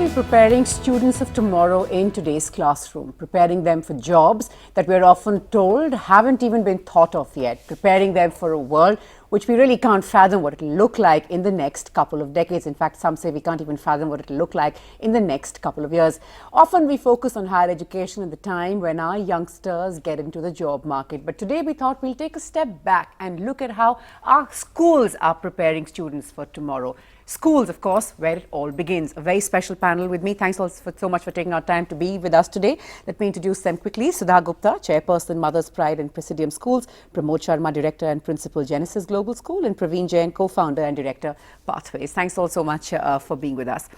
Imagine preparing students of tomorrow in today's classroom, preparing them for jobs that we're often told haven't even been thought of yet, preparing them for a world which we really can't fathom what it'll look like in the next couple of decades. In fact, some say we can't even fathom what it'll look like in the next couple of years. Often we focus on higher education at the time when our youngsters get into the job market. But today we thought we'll take a step back and look at how our schools are preparing students for tomorrow. Schools, of course, where it all begins. A very special panel with me. Thanks also so much for taking our time to be with us today. Let me introduce them quickly. Sudha Gupta, Chairperson, Mother's Pride and Presidium Schools. Pramod Sharma, Director and Principal, Genesis Global School. And Praveen Jain, Co-Founder and Director, Pathways. Thanks all so much for being with us.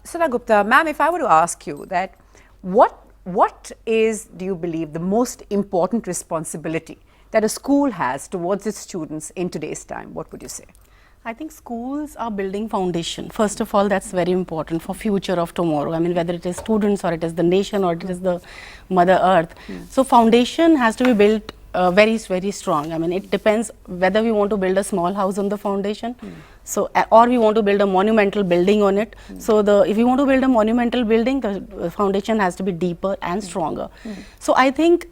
Sudha Gupta, ma'am, if I were to ask you that, what is, do you believe, the most important responsibility that a school has towards its students in today's time? What would you say? I think schools are building foundation. First of all, that's very important for future of tomorrow. I mean, whether it is students or it is the nation or it is the Mother Earth. So foundation has to be built very, very strong. I mean, it depends whether we want to build a small house on the foundation, so or we want to build a monumental building on it. So if we want to build a monumental building, the foundation has to be deeper and stronger. So I think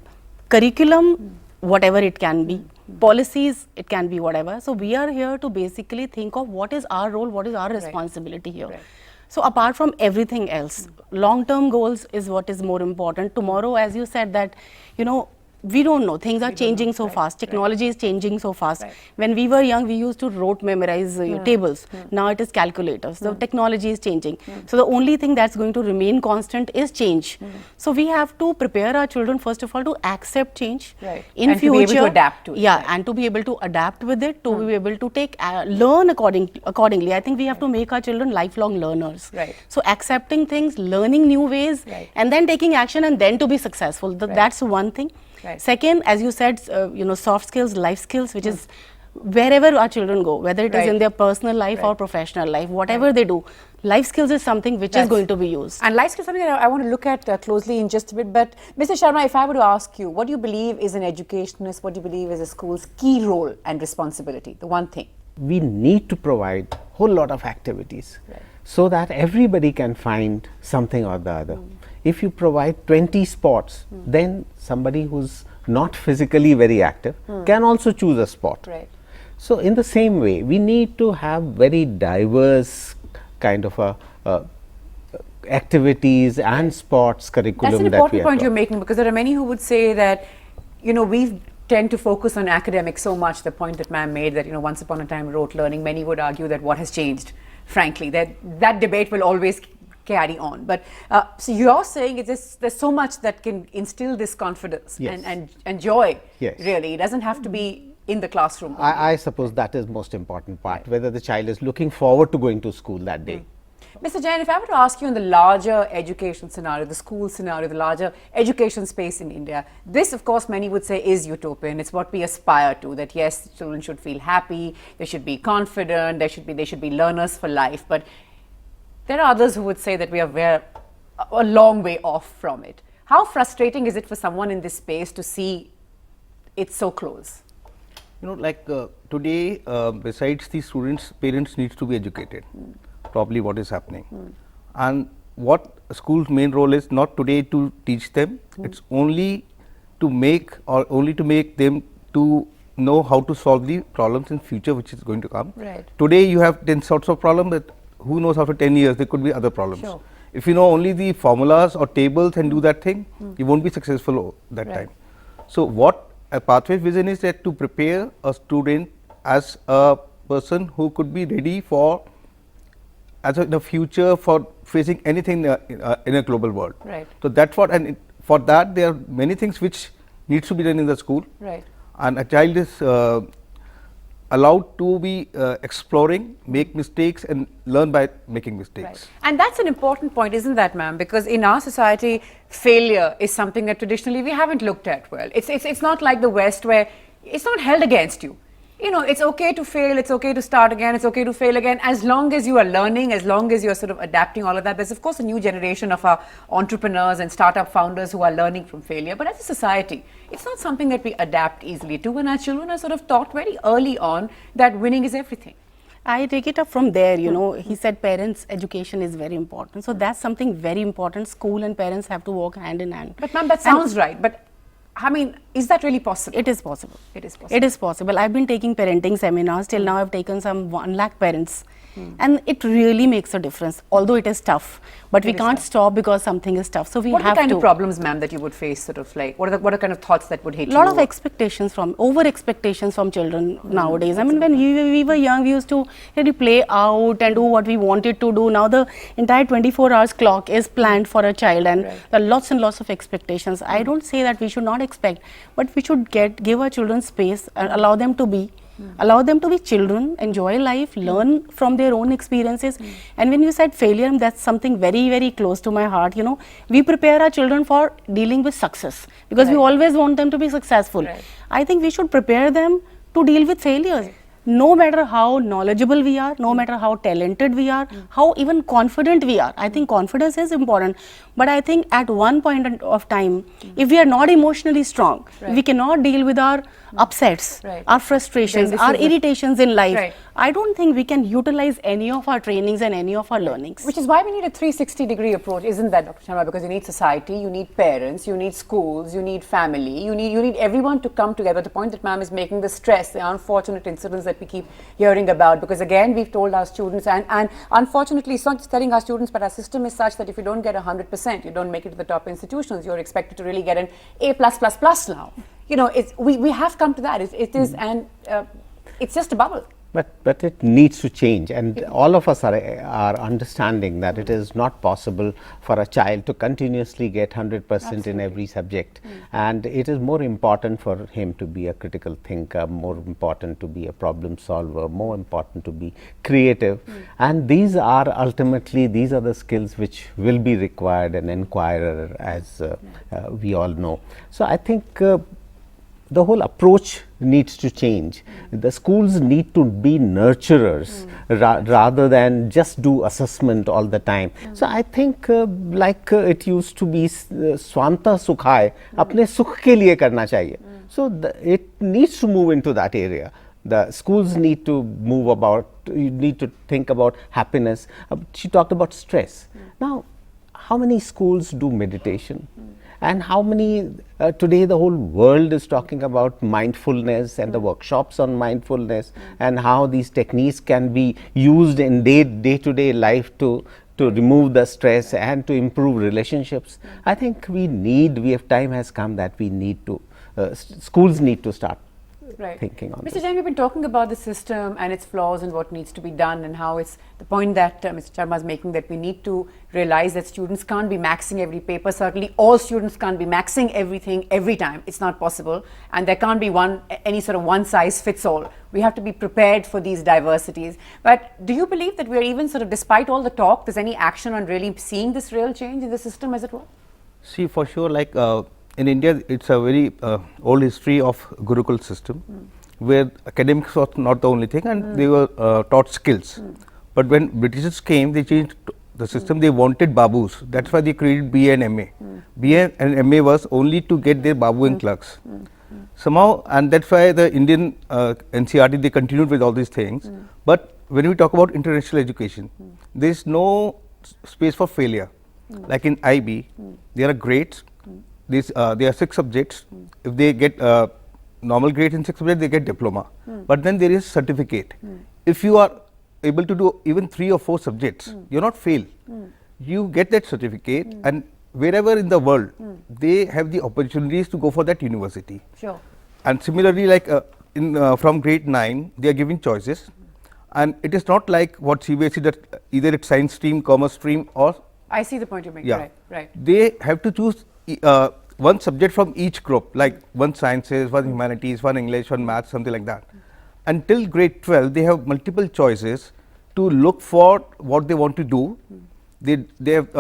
curriculum, whatever it can be, policies, it can be whatever. So we are here to basically think of what is our role, what is our responsibility here. So apart from everything else, long-term goals is what is more important. Tomorrow, as you said, that, you know, we don't know, things are changing so fast, technology is changing so fast. When we were young, we used to memorize tables. Now it is calculators. The technology is changing. So the only thing that's going to remain constant is change. So we have to prepare our children, first of all, to accept change in and future. To be able to adapt to it. And to be able to adapt with it, to be able to take learn accordingly. I think we have to make our children lifelong learners. So accepting things, learning new ways, and then taking action, and then to be successful. That's one thing. Second, as you said, you know, soft skills, life skills, which is wherever our children go, whether it is in their personal life or professional life, whatever they do, life skills is something which is going to be used. And life skills is something that I want to look at closely in just a bit. But Mr. Sharma, if I were to ask you, what do you believe is an educationist, what do you believe is a school's key role and responsibility, the one thing? We need to provide a whole lot of activities so that everybody can find something or the other. If you provide 20 sports, then somebody who's not physically very active can also choose a sport. So in the same way, we need to have very diverse kind of activities and sports curriculum. That's an important point you're making, because there are many who would say that, you know, we tend to focus on academics so much, the point that ma'am made that, you know, once upon a time rote learning. Many would argue that what has changed, frankly, that debate will always carry on. But so you're saying there's so much that can instill this confidence and joy. Really, it doesn't have to be in the classroom. I suppose that is most important part, whether the child is looking forward to going to school that day. Mr. Jain, if I were to ask you in the larger education scenario, the school scenario, the larger education space in India, this, of course, many would say is utopian. It's what we aspire to, that yes, children should feel happy, they should be confident, they should be learners for life. But there are others who would say that we are a long way off from it. How frustrating is it for someone in this space to see it so close? You know, like today, besides the students, parents need to be educated, probably what is happening. And what school's main role is not today to teach them, it's only to make them to know how to solve the problems in future which is going to come. Today you have 10 sorts of problems, but who knows, after 10 years there could be other problems. If you know only the formulas or tables and do that thing, you won't be successful that time. So what a Pathway vision is that to prepare a student as a person who could be ready for in the future for facing anything in a global world. So that's what, and for that there are many things which needs to be done in the school. And a child is allowed to be exploring, make mistakes and learn by making mistakes. And that's an important point, isn't that, ma'am? Because in our society, failure is something that traditionally we haven't looked at well. It's not like the West where it's not held against you. You know, it's okay to fail, it's okay to start again, it's okay to fail again, as long as you are learning, as long as you're sort of adapting all of that. There's of course a new generation of our entrepreneurs and startup founders who are learning from failure, but as a society, it's not something that we adapt easily to, and our children are sort of taught very early on that winning is everything. I take it up from there, you know, he said parents' education is very important. So that's something very important. School and parents have to work hand in hand. But ma'am, that sounds right. But I mean, is that really possible? It is possible. It is possible. It is possible. I've been taking parenting seminars. Till now, I've taken some 1 lakh parents. And it really makes a difference, although it is tough. But we can't stop because something is tough. So we What are have the kind to. of problems, ma'am, that you would face, sort of like, what are kind of thoughts that would hit you? A lot of expectations over expectations from children nowadays. I mean, when we were young, we used to really play out and do what we wanted to do. Now the entire 24 hours clock is planned for a child, and there are lots and lots of expectations. I don't say that we should not expect, but we should give our children space and allow them to be. Allow them to be children, enjoy life, learn from their own experiences. And when you said failure, that's something very, very close to my heart. You know, we prepare our children for dealing with success because we always want them to be successful. I think we should prepare them to deal with failures. No matter how knowledgeable we are, no matter how talented we are, how even confident we are. I think confidence is important. But I think at one point of time, if we are not emotionally strong, we cannot deal with our upsets, our frustrations, our irritations in life. I don't think we can utilize any of our trainings and any of our learnings. Which is why we need a 360-degree approach, isn't that, Dr. Sharma? Because you need society, you need parents, you need schools, you need family, you need everyone to come together. The point that ma'am is making, the stress, the unfortunate incidents that we keep hearing about, because again, we've told our students, and unfortunately, it's not just telling our students, but our system is such that if you don't get 100%, you don't make it to the top institutions, you're expected to really get an A+++ now. You know, we have come to that. It is, and it's just a bubble. But it needs to change, and all of us are understanding that it is not possible for a child to continuously get 100% in every subject, and it is more important for him to be a critical thinker, more important to be a problem solver, more important to be creative, and these are the skills which will be required an inquirer, as we all know. So I think the whole approach needs to change. The schools need to be nurturers rather than just do assessment all the time. So I think like it used to be swanta sukhay, apne sukh ke liye karna chahiye. So it needs to move into that area. The schools need to move about, you need to think about happiness. She talked about stress. Now, how many schools do meditation? And how many, today the whole world is talking about mindfulness and the workshops on mindfulness and how these techniques can be used in day-to-day life to remove the stress and to improve relationships. I think time has come that we need to, schools need to start thinking on Mr. this. Jain, we've been talking about the system and its flaws and what needs to be done, and how it's the point that Mr. Sharma is making, that we need to realize that students can't be maxing every paper. Certainly all students can't be maxing everything every time. It's not possible, and there can't be any sort of one size fits all. We have to be prepared for these diversities. But do you believe that we're even sort of, despite all the talk, there's any action on really seeing this real change in the system, as it were? See, for sure, like in India, it's a very old history of Gurukul system, where academics was not the only thing, and they were taught skills. But when Britishers came, they changed the system. They wanted babus. That's why they created BA and MA. BA and MA was only to get their babu in clerks. Somehow, and that's why the Indian NCRT, they continued with all these things. But when we talk about international education, there is no space for failure. Like in IB, there are grades. There are 6 subjects. If they get normal grade in 6 subjects, they get diploma. But then there is certificate. If you are able to do even 3 or 4 subjects, you are not fail. You get that certificate, and wherever in the world, they have the opportunities to go for that university. Sure. And similarly, like from grade 9, they are giving choices, and it is not like what CBSE, that either it's science stream, commerce stream, or I see the point you're making. yeah, Right. They have to choose one subject from each group, like one sciences, one humanities, one English, one maths, something like that. Until grade 12, they have multiple choices to look for what they want to do. They have,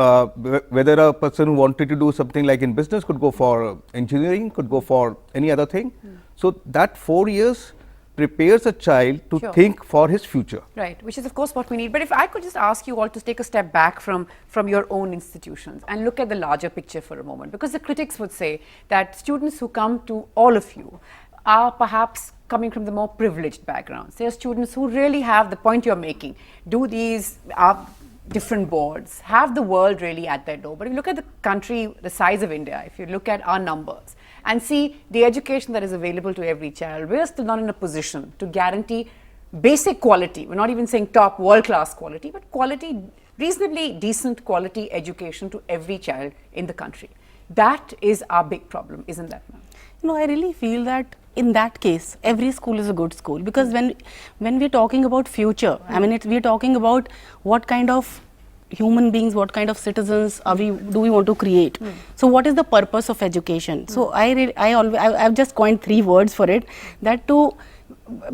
whether a person who wanted to do something like in business could go for engineering, could go for any other thing. So that 4 years prepares a child to think for his future. Right, which is of course what we need. But if I could just ask you all to take a step back from your own institutions and look at the larger picture for a moment, because the critics would say that students who come to all of you are perhaps coming from the more privileged backgrounds. There are students who really have the point you're making, do these different boards, have the world really at their door. But if you look at the country, the size of India, if you look at our numbers and see the education that is available to every child, we're still not in a position to guarantee basic quality. We're not even saying top world-class quality, but quality, reasonably decent quality education to every child in the country. That is our big problem, isn't that, ma'am? No, I really feel that in that case, every school is a good school, because when we're talking about future, I mean, we're talking about what kind of human beings, what kind of citizens do we want to create. So what is the purpose of education? So I've just coined 3 words for it, that to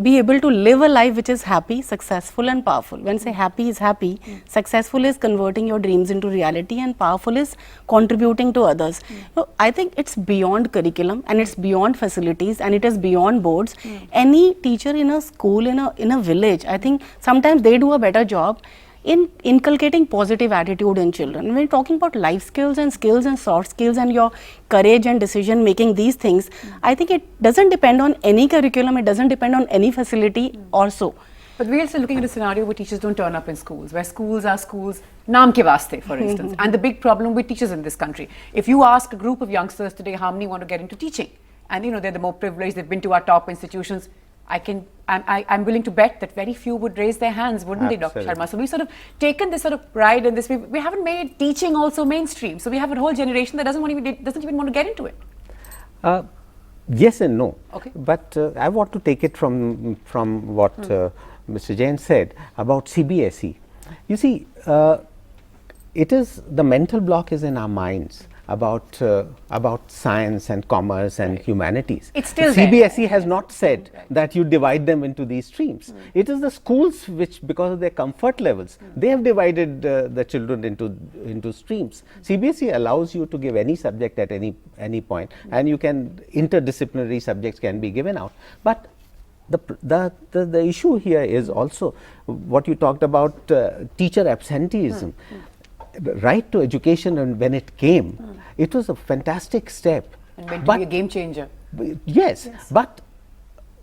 be able to live a life which is happy, successful and powerful. When say happy is happy, successful is converting your dreams into reality, and powerful is contributing to others. So I think it's beyond curriculum, and it's beyond facilities, and it is beyond boards. Any teacher in a school, in a village, I think sometimes they do a better job in inculcating positive attitude in children. When we're talking about life skills and soft skills and your courage and decision making, these things, I think it doesn't depend on any curriculum, it doesn't depend on any facility also. But we're also looking at a scenario where teachers don't turn up in schools, where schools are schools naam ke vaste, for instance. And the big problem with teachers in this country, if you ask a group of youngsters today how many want to get into teaching, and you know they're the more privileged, they've been to our top institutions, I'm willing to bet that very few would raise their hands, wouldn't they, Dr. Sharma? So we've sort of taken this sort of pride in this. We haven't made teaching also mainstream. So we have a whole generation that doesn't even want to get into it. Yes and no. Okay. But I want to take it from what Mr. Jain said about CBSE. You see, it is the mental block is in our minds about science and commerce and humanities. It's still CBSE there. has not said that you divide them into these streams. It is the schools which, because of their comfort levels, they have divided the children into streams. CBSE allows you to give any subject at any point, and you can interdisciplinary subjects can be given out. But the issue here is also what you talked about, teacher absenteeism. Right to education, and when it came, it was a fantastic step. And meant to be a game changer. Yes, but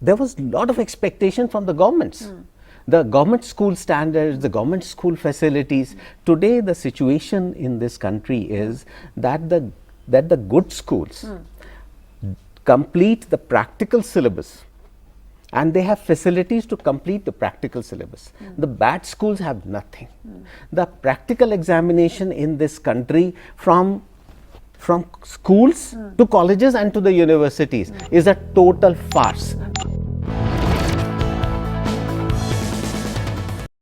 there was a lot of expectation from the governments. The government school standards, the government school facilities. Today, the situation in this country is that the good schools complete the practical syllabus, and they have facilities to complete the practical syllabus. The bad schools have nothing. The practical examination in this country, from schools to colleges and to the universities, is a total farce.